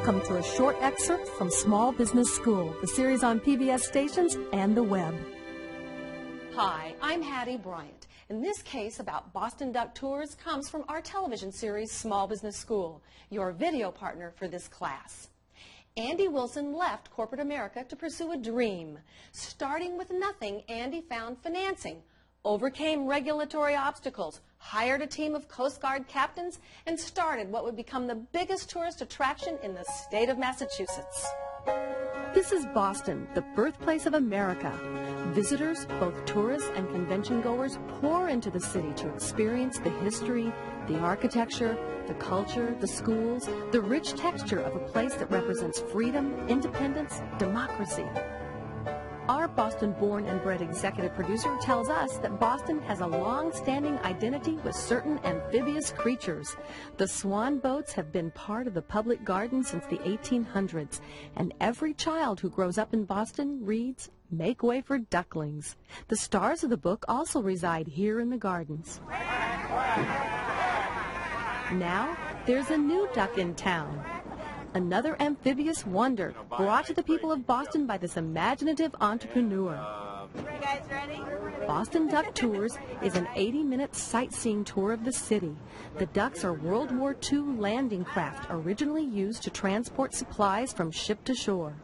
Welcome to a short excerpt from Small Business School, the series on PBS stations and the web. Hi, I'm Hattie Bryant. And this case about Boston Duck Tours comes from our television series, Small Business School, your video partner for this class. Andy Wilson left corporate America to pursue a dream. Starting with nothing, Andy found financing, overcame regulatory obstacles, hired a team of Coast Guard captains, and started what would become the biggest tourist attraction in the state of Massachusetts. This is Boston, the birthplace of America. Visitors, both tourists and convention goers, pour into the city to experience the history, the architecture, the culture, the schools, the rich texture of a place that represents freedom, independence, democracy. Our Boston-born and bred executive producer tells us that Boston has a long-standing identity with certain amphibious creatures. The swan boats have been part of the public garden since the 1800s, and every child who grows up in Boston reads, "Make way for ducklings." The stars of the book also reside here in the gardens. Now, there's a new duck in town. Another amphibious wonder brought to the people of Boston by this imaginative entrepreneur. Are you guys ready? Boston Duck Tours is an 80-minute sightseeing tour of the city. The ducks are World War II landing craft originally used to transport supplies from ship to shore.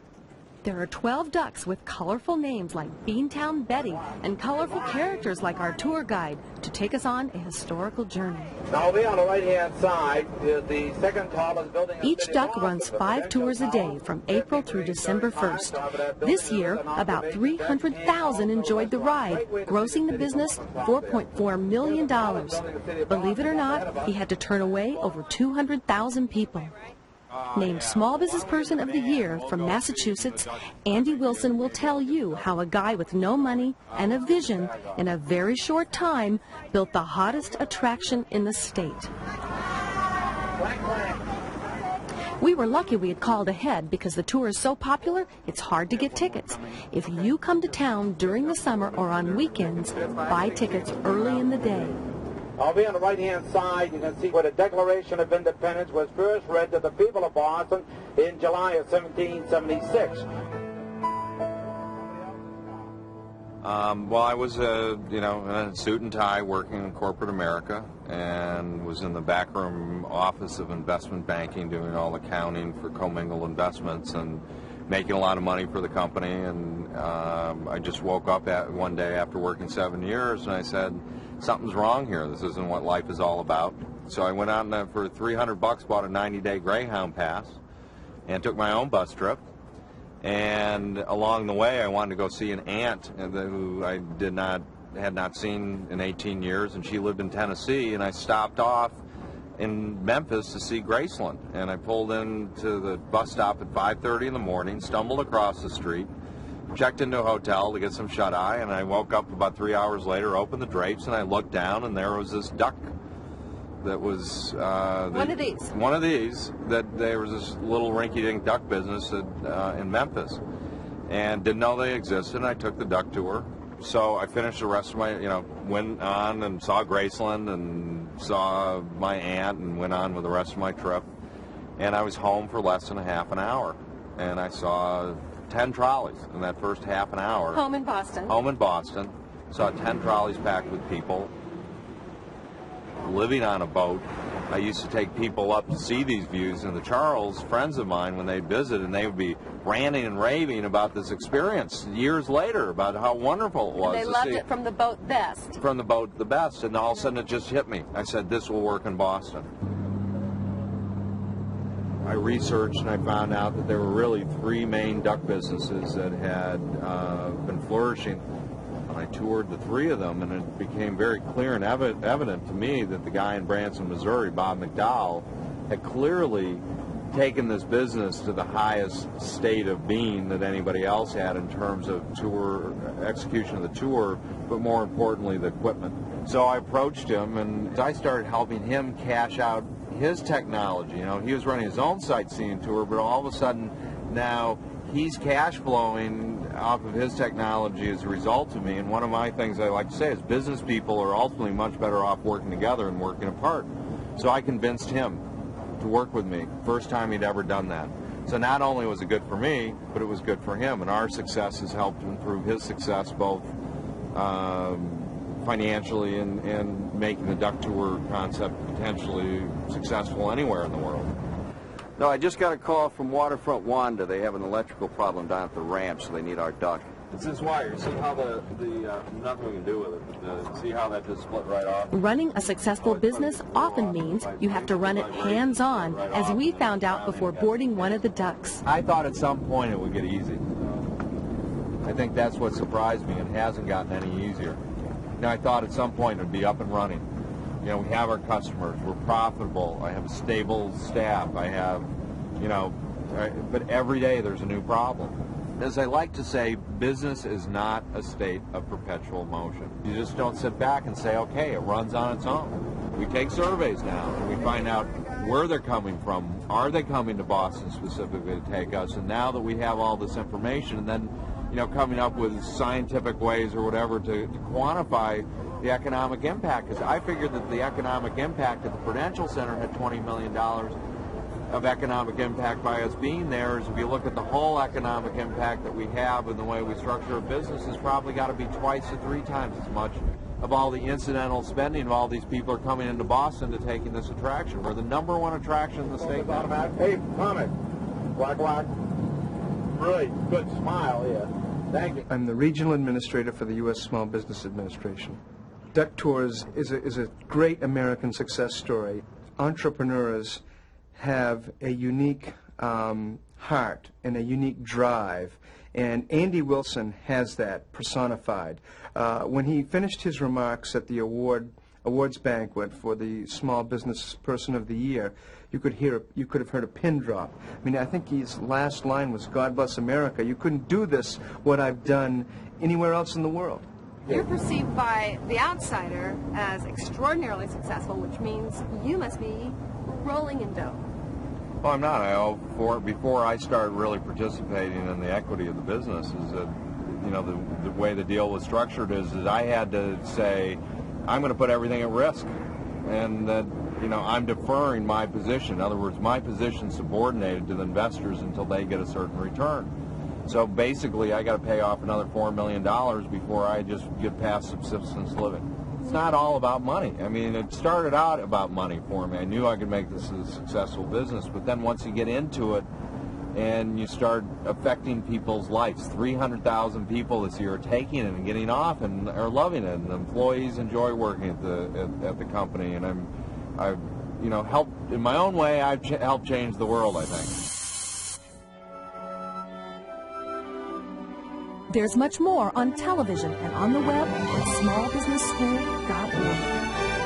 There are 12 ducks with colorful names like Beantown Betty and colorful characters like our tour guide to take us on a historical journey. Now we'll be on the right-hand side is the second tallest building in the Each city of duck Boston, runs the 5 tours a day from April through December 1st. This year, about 300,000 enjoyed the ride, grossing the business $4.4 million. Believe it or not, he had to turn away over 200,000 people. Named Small Business Person of the Year from Massachusetts, Andy Wilson will tell you how a guy with no money and a vision in a very short time built the hottest attraction in the state. We were lucky we had called ahead because the tour is so popular, it's hard to get tickets. If you come to town during the summer or on weekends, buy tickets early in the day. I'll be on the right-hand side. You can see where the Declaration of Independence was first read to the people of Boston in July of 1776. Well, I was, in a suit and tie working in corporate America and was in the backroom office of investment banking doing all accounting for commingled investments and making a lot of money for the company. And I just woke up one day after working 7 years and I said, something's wrong here. This isn't what life is all about. So I went out and for $300 bought a 90-day Greyhound pass and took my own bus trip. And along the way, I wanted to go see an aunt who I had not seen in 18 years, and she lived in Tennessee. And I stopped off in Memphis to see Graceland. And I pulled into the bus stop at 5:30 in the morning, stumbled across the street, checked into a hotel to get some shut-eye, and I woke up about 3 hours later, opened the drapes, and I looked down, and there was this duck that was... One of these. One of these, that there was this little rinky-dink duck business in Memphis, and didn't know they existed, and I took the duck tour. So I finished the rest of my, went on and saw Graceland and saw my aunt and went on with the rest of my trip, and I was home for less than a half an hour, and I saw 10 trolleys in that first half an hour. Home in Boston. Home in Boston. Saw 10 trolleys packed with people living on a boat. I used to take people up to see these views in the Charles, friends of mine, when they'd visit, and they would be ranting and raving about this experience years later, about how wonderful it was. They loved it from the boat best. From the boat the best, and all of a sudden it just hit me. I said, this will work in Boston. I researched and I found out that there were really 3 main duck businesses that had been flourishing. And I toured the 3 of them, and it became very clear and evident to me that the guy in Branson, Missouri, Bob McDowell, had clearly taken this business to the highest state of being that anybody else had in terms of tour execution of the tour, but more importantly, the equipment. So I approached him, and I started helping him cash out his technology. He was running his own sightseeing tour, but all of a sudden now he's cash flowing off of his technology as a result of me. And one of my things I like to say is business people are ultimately much better off working together than working apart. So I convinced him to work with me. First time he'd ever done that. So not only was it good for me, but it was good for him, and our success has helped improve his success both financially and making the duck tour concept potentially successful anywhere in the world. No, I just got a call from Waterfront Wanda. They have an electrical problem down at the ramp, so they need our duck. It's this wire. See how the nothing we can do with it. See how that just split right off? Running a successful business often means you have to run it hands-on, as we found out before boarding one of the ducks. I thought at some point it would get easy. I think that's what surprised me. It hasn't gotten any easier. Now, I thought at some point it would be up and running. You know, we have our customers. We're profitable. I have a stable staff. I have, you know, but every day there's a new problem. As I like to say, business is not a state of perpetual motion. You just don't sit back and say, okay, it runs on its own. We take surveys now and we find out where they're coming from. Are they coming to Boston specifically to take us? And now that we have all this information, and then, you know, coming up with scientific ways or whatever to quantify the economic impact, because I figured that the economic impact at the Prudential Center had $20 million of economic impact by us being there. Is if you look at the whole economic impact that we have and the way we structure our business, has probably got to be 2 to 3 times as much of all the incidental spending of all these people are coming into Boston to take in this attraction. We're the #1 attraction in the state. Hey, comic. Black. Really good smile here. Thank you. I'm the Regional Administrator for the U.S. Small Business Administration. Duck Tours is a great American success story. Entrepreneurs have a unique heart and a unique drive, and Andy Wilson has that personified. When he finished his remarks at the awards banquet for the Small Business Person of the Year, you could have heard a pin drop. I mean, I think his last line was, "God bless America. You couldn't do this, what I've done, anywhere else in the world." You're perceived by the outsider as extraordinarily successful, which means you must be rolling in dough. Well, I'm not. Before I started really participating in the equity of the business, is that, you know, the way the deal was structured is that I had to say, I'm going to put everything at risk, and that, you know, I'm deferring my position. In other words, my position subordinated to the investors until they get a certain return. So basically, I got to pay off another $4 million before I just get past subsistence living. It's not all about money. I mean, it started out about money for me. I knew I could make this a successful business, but then once you get into it and you start affecting people's lives, 300,000 people this year are taking it and getting off and are loving it, and the employees enjoy working at the company, and I've you know, helped in my own way. I've helped change the world, I think. There's much more on television and on the web at smallbusinessschool.org.